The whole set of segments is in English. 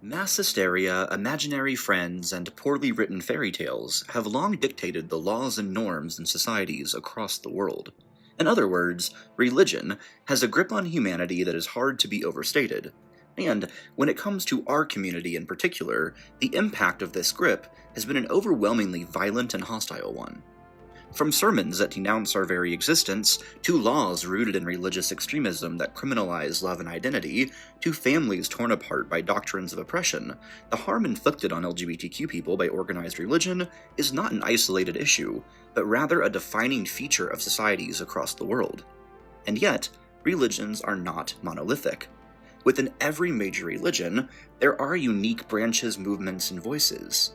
Mass hysteria, imaginary friends, and poorly written fairy tales have long dictated the laws and norms in societies across the world. In other words, religion has a grip on humanity that is hard to be overstated. And when it comes to our community in particular, the impact of this grip has been an overwhelmingly violent and hostile one. From sermons that denounce our very existence, to laws rooted in religious extremism that criminalize love and identity, to families torn apart by doctrines of oppression, the harm inflicted on LGBTQ people by organized religion is not an isolated issue, but rather a defining feature of societies across the world. And yet, religions are not monolithic. Within every major religion, there are unique branches, movements, and voices.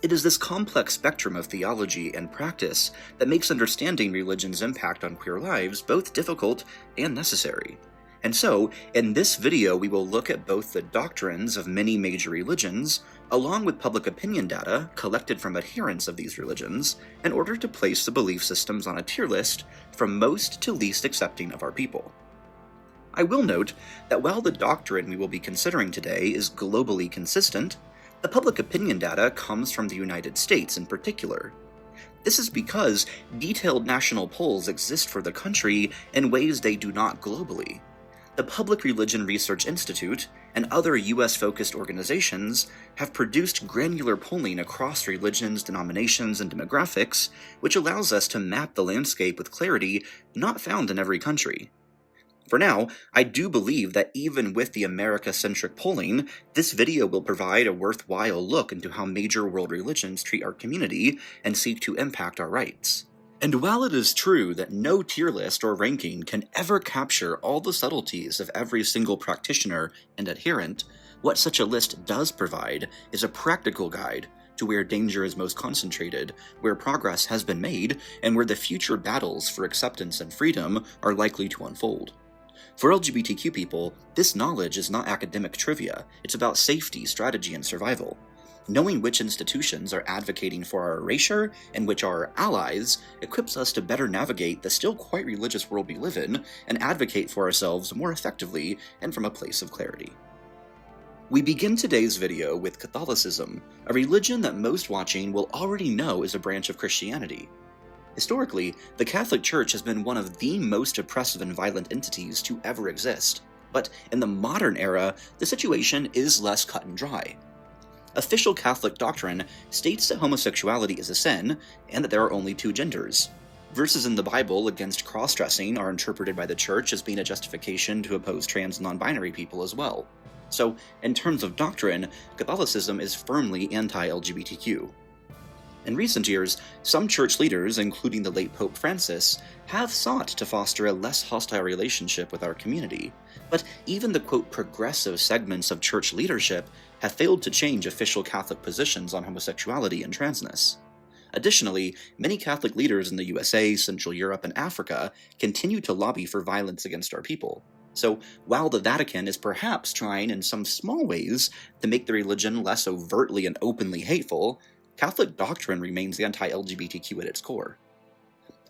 It is this complex spectrum of theology and practice that makes understanding religion's impact on queer lives both difficult and necessary. And so, in this video we will look at both the doctrines of many major religions, along with public opinion data collected from adherents of these religions, in order to place the belief systems on a tier list from most to least accepting of our people. I will note that while the doctrine we will be considering today is globally consistent, the public opinion data comes from the United States in particular. This is because detailed national polls exist for the country in ways they do not globally. The Public Religion Research Institute and other US-focused organizations have produced granular polling across religions, denominations, and demographics, which allows us to map the landscape with clarity not found in every country. For now, I do believe that even with the America-centric polling, this video will provide a worthwhile look into how major world religions treat our community and seek to impact our rights. And while it is true that no tier list or ranking can ever capture all the subtleties of every single practitioner and adherent, what such a list does provide is a practical guide to where danger is most concentrated, where progress has been made, and where the future battles for acceptance and freedom are likely to unfold. For LGBTQ people, this knowledge is not academic trivia, it's about safety, strategy, and survival. Knowing which institutions are advocating for our erasure and which are our allies equips us to better navigate the still quite religious world we live in and advocate for ourselves more effectively and from a place of clarity. We begin today's video with Catholicism, a religion that most watching will already know is a branch of Christianity. Historically, the Catholic Church has been one of the most oppressive and violent entities to ever exist, but in the modern era, the situation is less cut and dry. Official Catholic doctrine states that homosexuality is a sin, and that there are only two genders. Verses in the Bible against cross-dressing are interpreted by the Church as being a justification to oppose trans and non-binary people as well. So, in terms of doctrine, Catholicism is firmly anti-LGBTQ. In recent years, some church leaders, including the late Pope Francis, have sought to foster a less hostile relationship with our community, but even the quote progressive segments of church leadership have failed to change official Catholic positions on homosexuality and transness. Additionally, many Catholic leaders in the USA, Central Europe, and Africa continue to lobby for violence against our people. So, while the Vatican is perhaps trying in some small ways to make the religion less overtly and openly hateful, Catholic doctrine remains anti-LGBTQ at its core.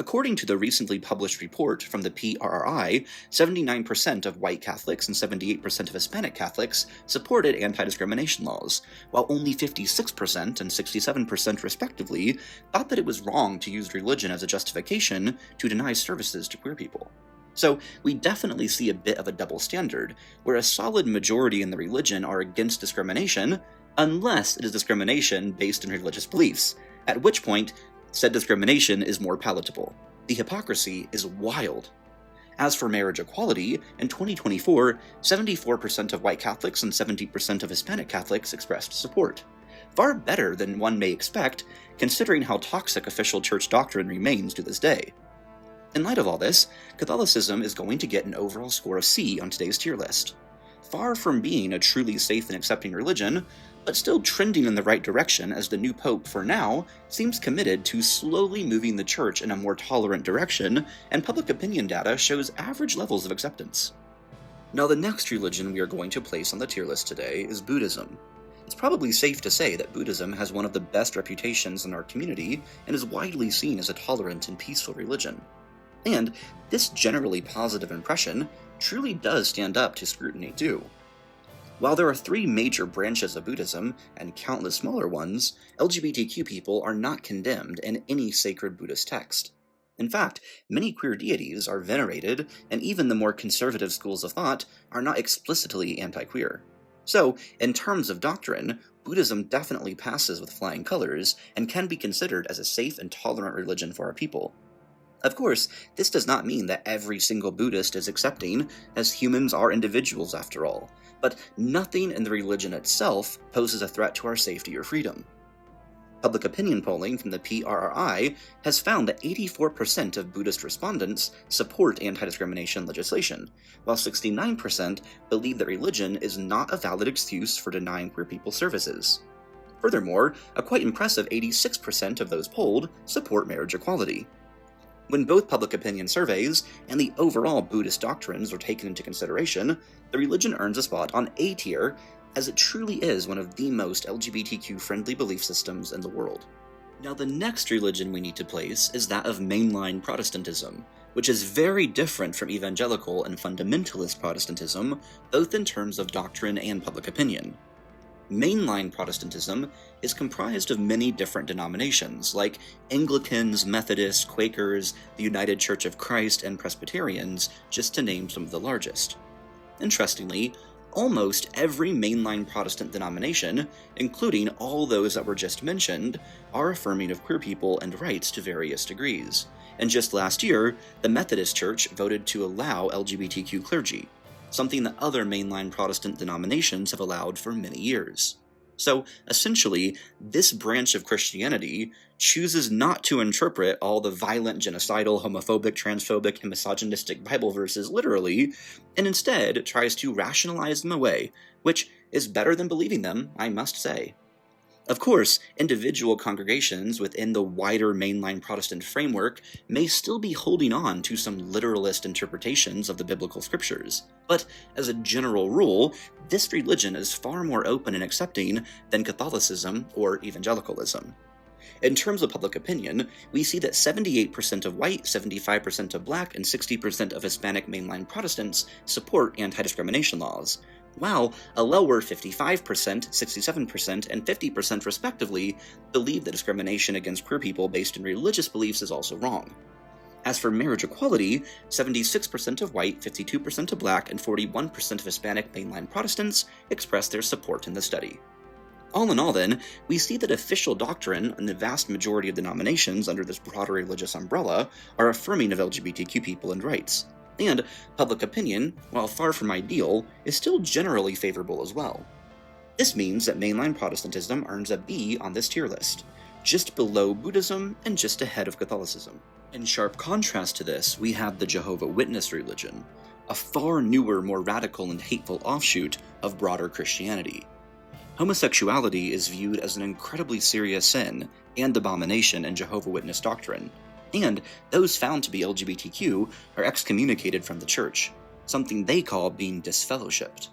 According to the recently published report from the PRRI, 79% of white Catholics and 78% of Hispanic Catholics supported anti-discrimination laws, while only 56% and 67% respectively thought that it was wrong to use religion as a justification to deny services to queer people. So, we definitely see a bit of a double standard, where a solid majority in the religion are against discrimination, unless it is discrimination based in religious beliefs, at which point, said discrimination is more palatable. The hypocrisy is wild. As for marriage equality, in 2024, 74% of white Catholics and 70% of Hispanic Catholics expressed support. Far better than one may expect, considering how toxic official church doctrine remains to this day. In light of all this, Catholicism is going to get an overall score of C on today's tier list. Far from being a truly safe and accepting religion, but still trending in the right direction as the new pope, for now, seems committed to slowly moving the church in a more tolerant direction, and public opinion data shows average levels of acceptance. Now, the next religion we are going to place on the tier list today is Buddhism. It's probably safe to say that Buddhism has one of the best reputations in our community and is widely seen as a tolerant and peaceful religion. And this generally positive impression truly does stand up to scrutiny too. While there are three major branches of Buddhism, and countless smaller ones, LGBTQ people are not condemned in any sacred Buddhist text. In fact, many queer deities are venerated, and even the more conservative schools of thought are not explicitly anti-queer. So, in terms of doctrine, Buddhism definitely passes with flying colors, and can be considered as a safe and tolerant religion for our people. Of course, this does not mean that every single Buddhist is accepting, as humans are individuals after all, but nothing in the religion itself poses a threat to our safety or freedom. Public opinion polling from the PRRI has found that 84% of Buddhist respondents support anti-discrimination legislation, while 69% believe that religion is not a valid excuse for denying queer people services. Furthermore, a quite impressive 86% of those polled support marriage equality. When both public opinion surveys and the overall Buddhist doctrines are taken into consideration, the religion earns a spot on A tier, as it truly is one of the most LGBTQ-friendly belief systems in the world. Now, the next religion we need to place is that of Mainline Protestantism, which is very different from evangelical and fundamentalist Protestantism, both in terms of doctrine and public opinion. Mainline Protestantism is comprised of many different denominations, like Anglicans, Methodists, Quakers, the United Church of Christ, and Presbyterians, just to name some of the largest. Interestingly, almost every mainline Protestant denomination, including all those that were just mentioned, are affirming of queer people and rights to various degrees. And just last year, the Methodist Church voted to allow LGBTQ clergy, something that other mainline Protestant denominations have allowed for many years. So, essentially, this branch of Christianity chooses not to interpret all the violent, genocidal, homophobic, transphobic, and misogynistic Bible verses literally, and instead tries to rationalize them away, which is better than believing them, I must say. Of course, individual congregations within the wider mainline Protestant framework may still be holding on to some literalist interpretations of the biblical scriptures, but as a general rule, this religion is far more open and accepting than Catholicism or Evangelicalism. In terms of public opinion, we see that 78% of white, 75% of black, and 60% of Hispanic mainline Protestants support anti-discrimination laws, while a lower 55%, 67%, and 50% respectively believe that discrimination against queer people based in religious beliefs is also wrong. As for marriage equality, 76% of white, 52% of black, and 41% of Hispanic mainline Protestants express their support in the study. All in all then, we see that official doctrine and the vast majority of denominations under this broader religious umbrella are affirming of LGBTQ people and rights. And public opinion, while far from ideal, is still generally favorable as well. This means that mainline Protestantism earns a B on this tier list, just below Buddhism and just ahead of Catholicism. In sharp contrast to this, we have the Jehovah Witness religion, a far newer, more radical and hateful offshoot of broader Christianity. Homosexuality is viewed as an incredibly serious sin and abomination in Jehovah Witness doctrine, and those found to be LGBTQ are excommunicated from the church, something they call being disfellowshipped.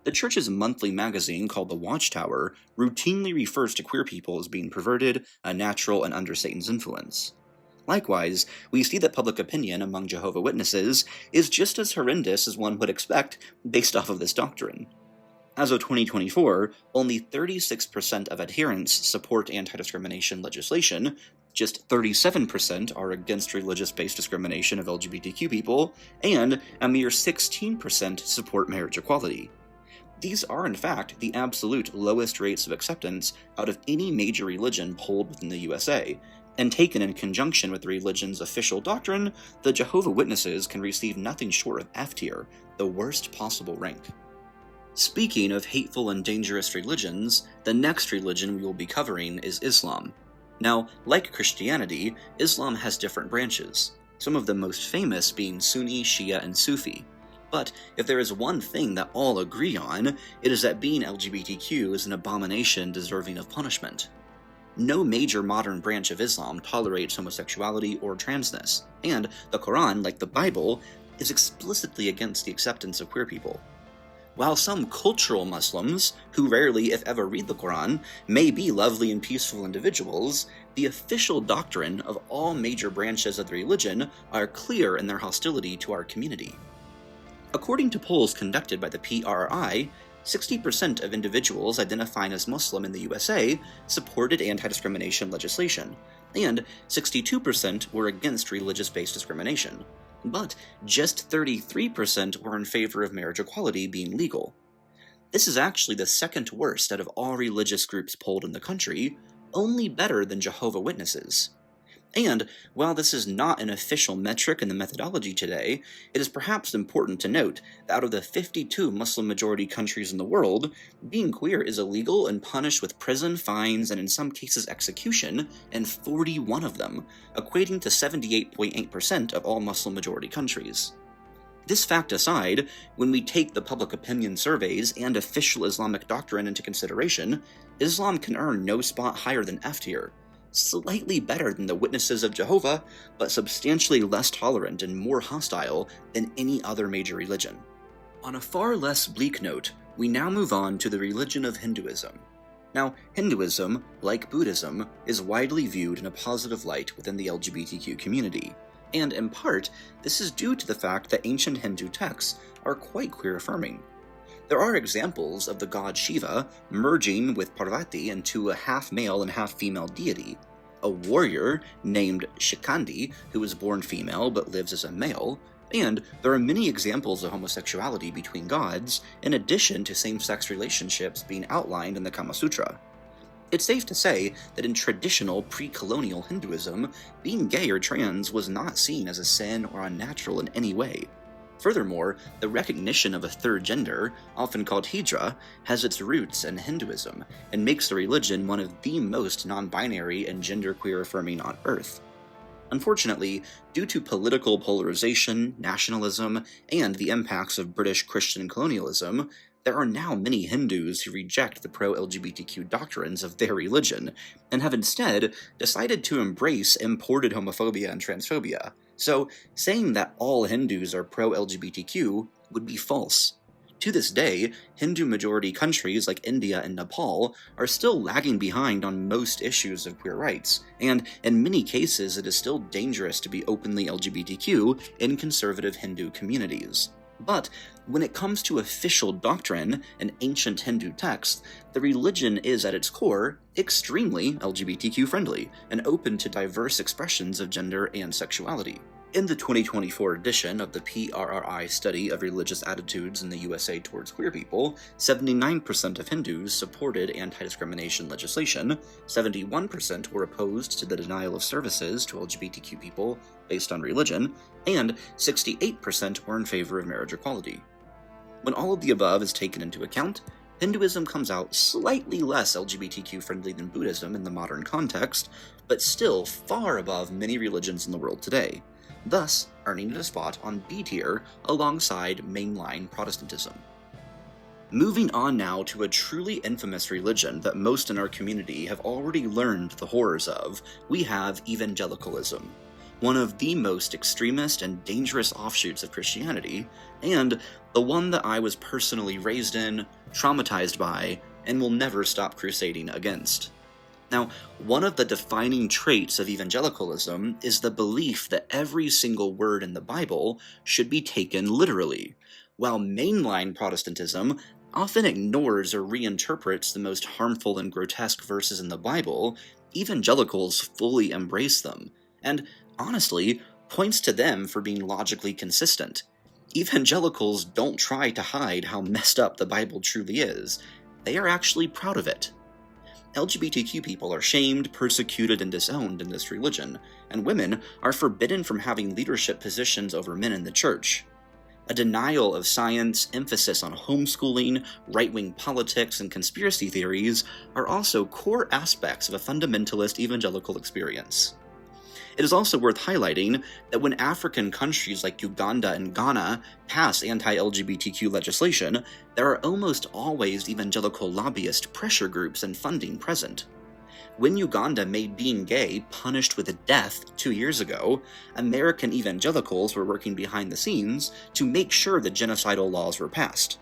The church's monthly magazine called The Watchtower routinely refers to queer people as being perverted, unnatural, and under Satan's influence. Likewise, we see that public opinion among Jehovah Witnesses is just as horrendous as one would expect based off of this doctrine. As of 2024, only 36% of adherents support anti-discrimination legislation, just 37% are against religious-based discrimination of LGBTQ people, and a mere 16% support marriage equality. These are, in fact, the absolute lowest rates of acceptance out of any major religion polled within the USA, and taken in conjunction with the religion's official doctrine, the Jehovah Witnesses can receive nothing short of F tier, the worst possible rank. Speaking of hateful and dangerous religions, the next religion we will be covering is Islam. Now, like Christianity, Islam has different branches, some of the most famous being Sunni, Shia, and Sufi. But if there is one thing that all agree on, it is that being LGBTQ is an abomination deserving of punishment. No major modern branch of Islam tolerates homosexuality or transness, and the Quran, like the Bible, is explicitly against the acceptance of queer people. While some cultural Muslims, who rarely if ever read the Quran, may be lovely and peaceful individuals, the official doctrine of all major branches of the religion are clear in their hostility to our community. According to polls conducted by the PRI, 60% of individuals identifying as Muslim in the USA supported anti-discrimination legislation, and 62% were against religious-based discrimination. But just 33% were in favor of marriage equality being legal. This is actually the second worst out of all religious groups polled in the country, only better than Jehovah's Witnesses. And while this is not an official metric in the methodology today, it is perhaps important to note that out of the 52 Muslim-majority countries in the world, being queer is illegal and punished with prison, fines, and in some cases execution in 41 of them, equating to 78.8% of all Muslim-majority countries. This fact aside, when we take the public opinion surveys and official Islamic doctrine into consideration, Islam can earn no spot higher than F tier, slightly better than the Witnesses of Jehovah, but substantially less tolerant and more hostile than any other major religion. On a far less bleak note, we now move on to the religion of Hinduism. Now, Hinduism, like Buddhism, is widely viewed in a positive light within the LGBTQ community, and in part, this is due to the fact that ancient Hindu texts are quite queer-affirming. There are examples of the god Shiva merging with Parvati into a half-male and half-female deity, a warrior named Shikandi who was born female but lives as a male, and there are many examples of homosexuality between gods, in addition to same-sex relationships being outlined in the Kama Sutra. It's safe to say that in traditional pre-colonial Hinduism, being gay or trans was not seen as a sin or unnatural in any way. Furthermore, the recognition of a third gender, often called Hijra, has its roots in Hinduism, and makes the religion one of the most non-binary and genderqueer affirming on Earth. Unfortunately, due to political polarization, nationalism, and the impacts of British Christian colonialism, there are now many Hindus who reject the pro-LGBTQ doctrines of their religion, and have instead decided to embrace imported homophobia and transphobia. So, saying that all Hindus are pro-LGBTQ would be false. To this day, Hindu-majority countries like India and Nepal are still lagging behind on most issues of queer rights, and in many cases it is still dangerous to be openly LGBTQ in conservative Hindu communities. But when it comes to official doctrine and ancient Hindu texts, the religion is at its core extremely LGBTQ-friendly and open to diverse expressions of gender and sexuality. In the 2024 edition of the PRRI Study of Religious Attitudes in the USA Towards Queer People, 79% of Hindus supported anti-discrimination legislation, 71% were opposed to the denial of services to LGBTQ people based on religion, and 68% were in favor of marriage equality. When all of the above is taken into account, Hinduism comes out slightly less LGBTQ-friendly than Buddhism in the modern context, but still far above many religions in the world today, thus earning it a spot on B tier alongside Mainline Protestantism. Moving on now to a truly infamous religion that most in our community have already learned the horrors of, we have Evangelicalism, one of the most extremist and dangerous offshoots of Christianity, and the one that I was personally raised in, traumatized by, and will never stop crusading against. Now, one of the defining traits of evangelicalism is the belief that every single word in the Bible should be taken literally, while mainline Protestantism often ignores or reinterprets the most harmful and grotesque verses in the Bible. Evangelicals fully embrace them, and honestly, points to them for being logically consistent. Evangelicals don't try to hide how messed up the Bible truly is. They are actually proud of it. LGBTQ people are shamed, persecuted, and disowned in this religion, and women are forbidden from having leadership positions over men in the church. A denial of science, emphasis on homeschooling, right-wing politics, and conspiracy theories are also core aspects of a fundamentalist evangelical experience. It is also worth highlighting that when African countries like Uganda and Ghana pass anti-LGBTQ legislation, there are almost always evangelical lobbyist pressure groups and funding present. When Uganda made being gay punished with death 2 years ago, American evangelicals were working behind the scenes to make sure that genocidal laws were passed.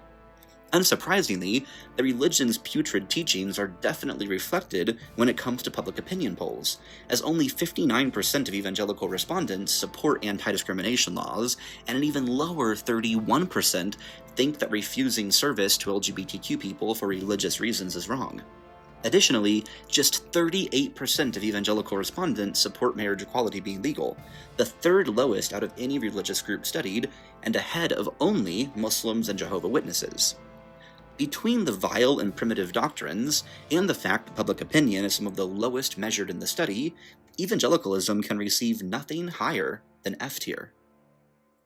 Unsurprisingly, the religion's putrid teachings are definitely reflected when it comes to public opinion polls, as only 59% of evangelical respondents support anti-discrimination laws, and an even lower 31% think that refusing service to LGBTQ people for religious reasons is wrong. Additionally, just 38% of evangelical respondents support marriage equality being legal, the third lowest out of any religious group studied, and ahead of only Muslims and Jehovah Witnesses. Between the vile and primitive doctrines, and the fact that public opinion is some of the lowest measured in the study, evangelicalism can receive nothing higher than F tier.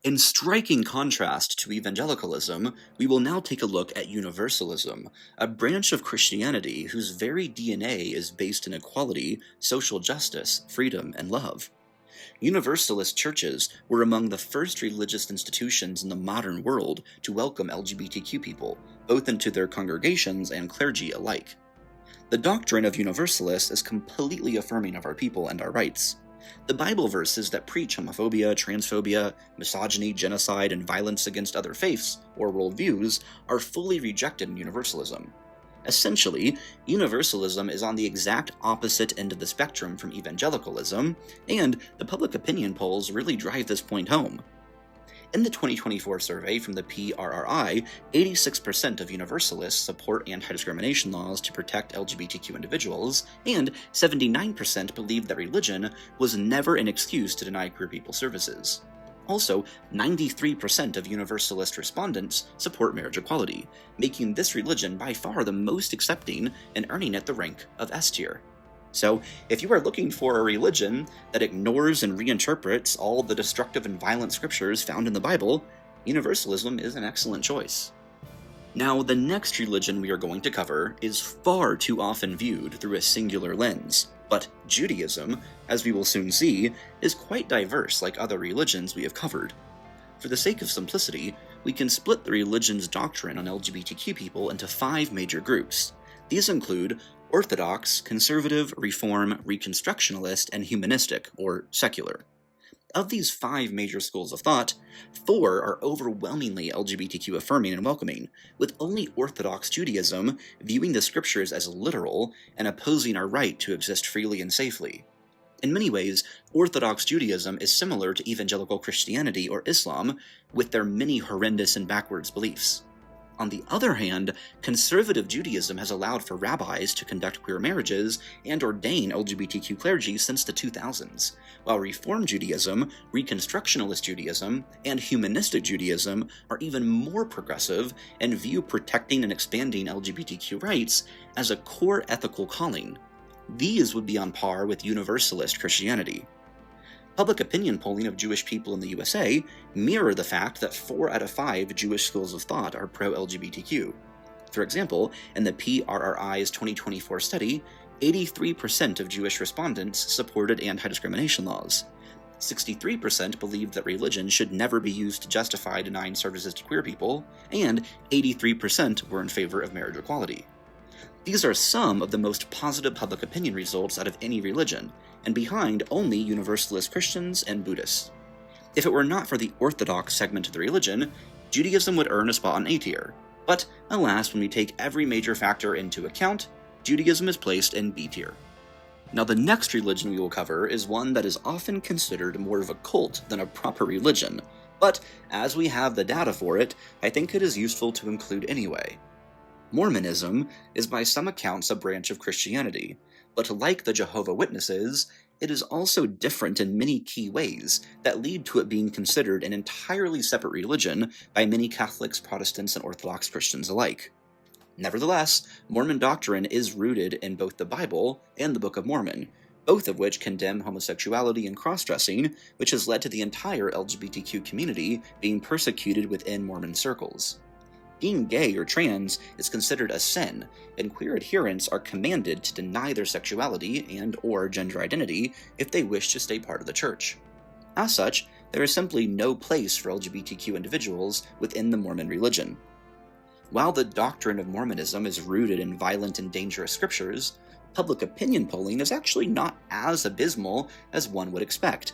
In striking contrast to evangelicalism, we will now take a look at Universalism, a branch of Christianity whose very DNA is based in equality, social justice, freedom, and love. Universalist churches were among the first religious institutions in the modern world to welcome LGBTQ people, both into their congregations and clergy alike. The doctrine of Universalists is completely affirming of our people and our rights. The Bible verses that preach homophobia, transphobia, misogyny, genocide, and violence against other faiths or worldviews are fully rejected in Universalism. Essentially, Universalism is on the exact opposite end of the spectrum from evangelicalism, and the public opinion polls really drive this point home. In the 2024 survey from the PRRI, 86% of Universalists support anti-discrimination laws to protect LGBTQ individuals, and 79% believe that religion was never an excuse to deny queer people services. Also, 93% of Universalist respondents support marriage equality, making this religion by far the most accepting and earning it the rank of S tier. So, if you are looking for a religion that ignores and reinterprets all the destructive and violent scriptures found in the Bible, Universalism is an excellent choice. Now, the next religion we are going to cover is far too often viewed through a singular lens, but Judaism, as we will soon see, is quite diverse like other religions we have covered. For the sake of simplicity, we can split the religion's doctrine on LGBTQ people into 5 major groups. These include Orthodox, Conservative, Reform, Reconstructionalist, and Humanistic, or secular. Of these 5 major schools of thought, 4 are overwhelmingly LGBTQ affirming and welcoming, with only Orthodox Judaism viewing the scriptures as literal and opposing our right to exist freely and safely. In many ways, Orthodox Judaism is similar to evangelical Christianity or Islam, with their many horrendous and backwards beliefs. On the other hand, conservative Judaism has allowed for rabbis to conduct queer marriages and ordain LGBTQ clergy since the 2000s, while Reform Judaism, Reconstructionalist Judaism, and Humanistic Judaism are even more progressive and view protecting and expanding LGBTQ rights as a core ethical calling. These would be on par with Universalist Christianity. Public opinion polling of Jewish people in the USA mirror the fact that 4 out of 5 Jewish schools of thought are pro-LGBTQ. For example, in the PRRI's 2024 study, 83% of Jewish respondents supported anti-discrimination laws. 63% believed that religion should never be used to justify denying services to queer people, and 83% were in favor of marriage equality. These are some of the most positive public opinion results out of any religion, and behind only Universalist Christians and Buddhists. If it were not for the Orthodox segment of the religion, Judaism would earn a spot on A tier. But alas, when we take every major factor into account, Judaism is placed in B tier. Now, the next religion we will cover is one that is often considered more of a cult than a proper religion, but as we have the data for it, I think it is useful to include anyway. Mormonism is by some accounts a branch of Christianity, but like the Jehovah Witnesses, it is also different in many key ways that lead to it being considered an entirely separate religion by many Catholics, Protestants, and Orthodox Christians alike. Nevertheless, Mormon doctrine is rooted in both the Bible and the Book of Mormon, both of which condemn homosexuality and cross-dressing, which has led to the entire LGBTQ community being persecuted within Mormon circles. Being gay or trans is considered a sin, and queer adherents are commanded to deny their sexuality and/or gender identity if they wish to stay part of the church. As such, there is simply no place for LGBTQ individuals within the Mormon religion. While the doctrine of Mormonism is rooted in violent and dangerous scriptures, public opinion polling is actually not as abysmal as one would expect.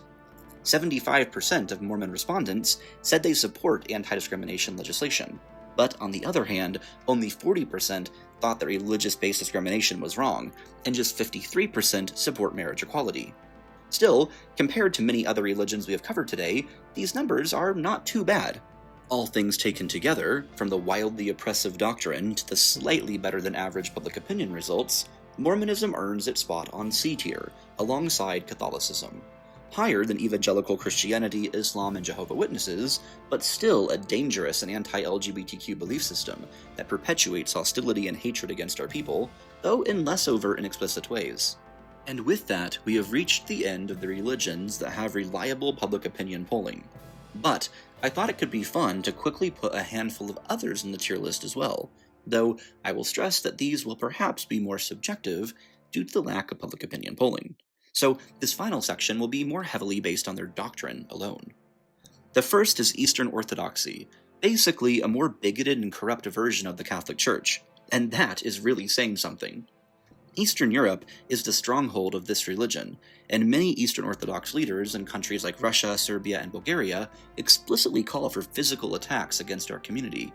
75% of Mormon respondents said they support anti-discrimination legislation, But on the other hand, only 40% thought that religious-based discrimination was wrong, and just 53% support marriage equality. Still, compared to many other religions we have covered today, these numbers are not too bad. All things taken together, from the wildly oppressive doctrine to the slightly better than average public opinion results, Mormonism earns its spot on C tier, alongside Catholicism. Higher than evangelical Christianity, Islam, and Jehovah's Witnesses, but still a dangerous and anti-LGBTQ belief system that perpetuates hostility and hatred against our people, though in less overt and explicit ways. And with that, we have reached the end of the religions that have reliable public opinion polling. But I thought it could be fun to quickly put a handful of others in the tier list as well, though I will stress that these will perhaps be more subjective due to the lack of public opinion polling. So this final section will be more heavily based on their doctrine alone. The first is Eastern Orthodoxy, basically a more bigoted and corrupt version of the Catholic Church, and that is really saying something. Eastern Europe is the stronghold of this religion, and many Eastern Orthodox leaders in countries like Russia, Serbia, and Bulgaria explicitly call for physical attacks against our community.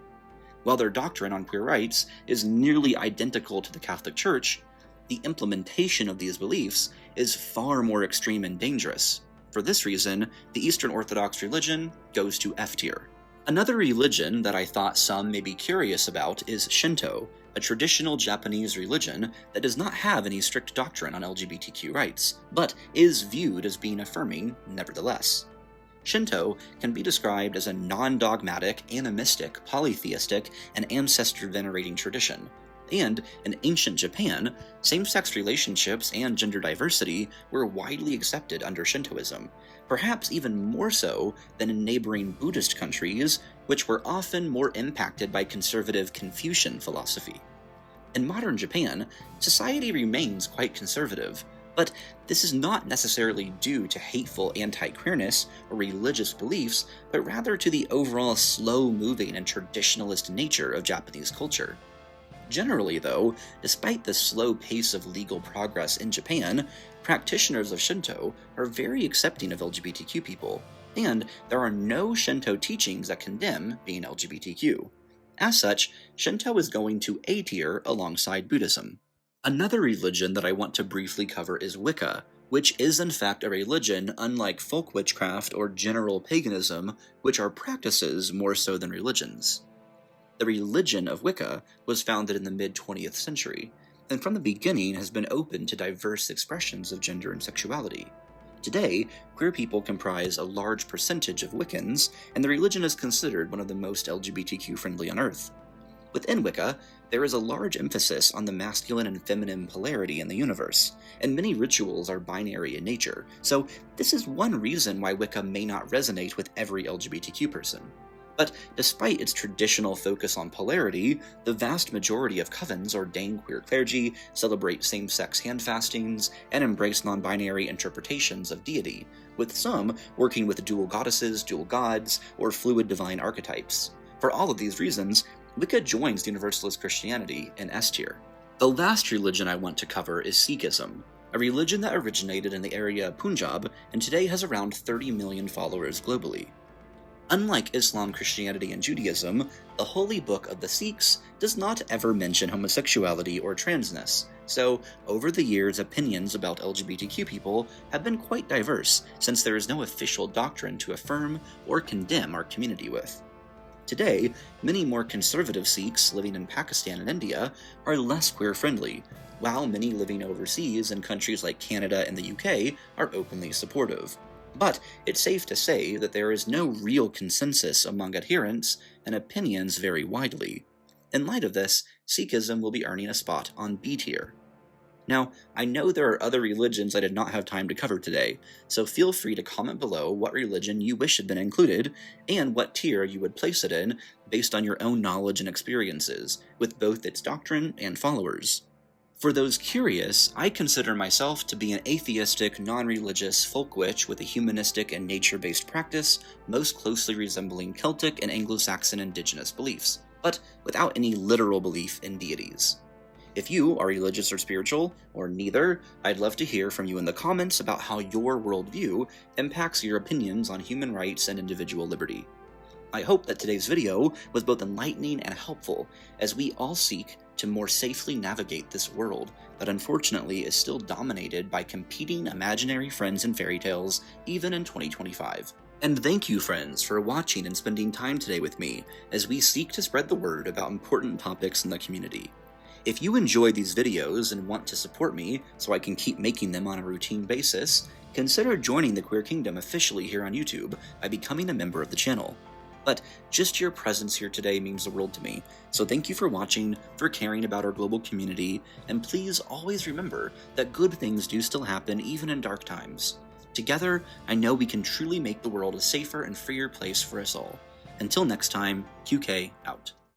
While their doctrine on queer rights is nearly identical to the Catholic Church, the implementation of these beliefs is far more extreme and dangerous. For this reason, the Eastern Orthodox religion goes to F tier. Another religion that I thought some may be curious about is Shinto, a traditional Japanese religion that does not have any strict doctrine on LGBTQ rights, but is viewed as being affirming nevertheless. Shinto can be described as a non-dogmatic, animistic, polytheistic, and ancestor-venerating tradition. And in ancient Japan, same-sex relationships and gender diversity were widely accepted under Shintoism, perhaps even more so than in neighboring Buddhist countries, which were often more impacted by conservative Confucian philosophy. In modern Japan, society remains quite conservative, but this is not necessarily due to hateful anti-queerness or religious beliefs, but rather to the overall slow-moving and traditionalist nature of Japanese culture. Generally, though, despite the slow pace of legal progress in Japan, practitioners of Shinto are very accepting of LGBTQ people, and there are no Shinto teachings that condemn being LGBTQ. As such, Shinto is going to A tier alongside Buddhism. Another religion that I want to briefly cover is Wicca, which is in fact a religion unlike folk witchcraft or general paganism, which are practices more so than religions. The religion of Wicca was founded in the mid-20th century, and from the beginning has been open to diverse expressions of gender and sexuality. Today, queer people comprise a large percentage of Wiccans, and the religion is considered one of the most LGBTQ-friendly on Earth. Within Wicca, there is a large emphasis on the masculine and feminine polarity in the universe, and many rituals are binary in nature, so this is one reason why Wicca may not resonate with every LGBTQ person. But despite its traditional focus on polarity, the vast majority of covens ordain queer clergy, celebrate same-sex handfastings, and embrace non-binary interpretations of deity, with some working with dual goddesses, dual gods, or fluid divine archetypes. For all of these reasons, Wicca joins Universalist Christianity in S tier. The last religion I want to cover is Sikhism, a religion that originated in the area of Punjab and today has around 30 million followers globally. Unlike Islam, Christianity, and Judaism, the holy book of the Sikhs does not ever mention homosexuality or transness, so over the years opinions about LGBTQ people have been quite diverse since there is no official doctrine to affirm or condemn our community with. Today, many more conservative Sikhs living in Pakistan and India are less queer-friendly, while many living overseas in countries like Canada and the UK are openly supportive. But it's safe to say that there is no real consensus among adherents, and opinions vary widely. In light of this, Sikhism will be earning a spot on B tier. Now, I know there are other religions I did not have time to cover today, so feel free to comment below what religion you wish had been included, and what tier you would place it in based on your own knowledge and experiences, with both its doctrine and followers. For those curious, I consider myself to be an atheistic, non-religious folk witch with a humanistic and nature-based practice most closely resembling Celtic and Anglo-Saxon indigenous beliefs, but without any literal belief in deities. If you are religious or spiritual, or neither, I'd love to hear from you in the comments about how your worldview impacts your opinions on human rights and individual liberty. I hope that today's video was both enlightening and helpful as we all seek to more safely navigate this world that unfortunately is still dominated by competing imaginary friends and fairy tales even in 2025. And thank you, friends, for watching and spending time today with me as we seek to spread the word about important topics in the community. If you enjoy these videos and want to support me so I can keep making them on a routine basis, consider joining the Queer Kingdom officially here on YouTube by becoming a member of the channel. But just your presence here today means the world to me, so thank you for watching, for caring about our global community, and please always remember that good things do still happen even in dark times. Together, I know we can truly make the world a safer and freer place for us all. Until next time, QK out.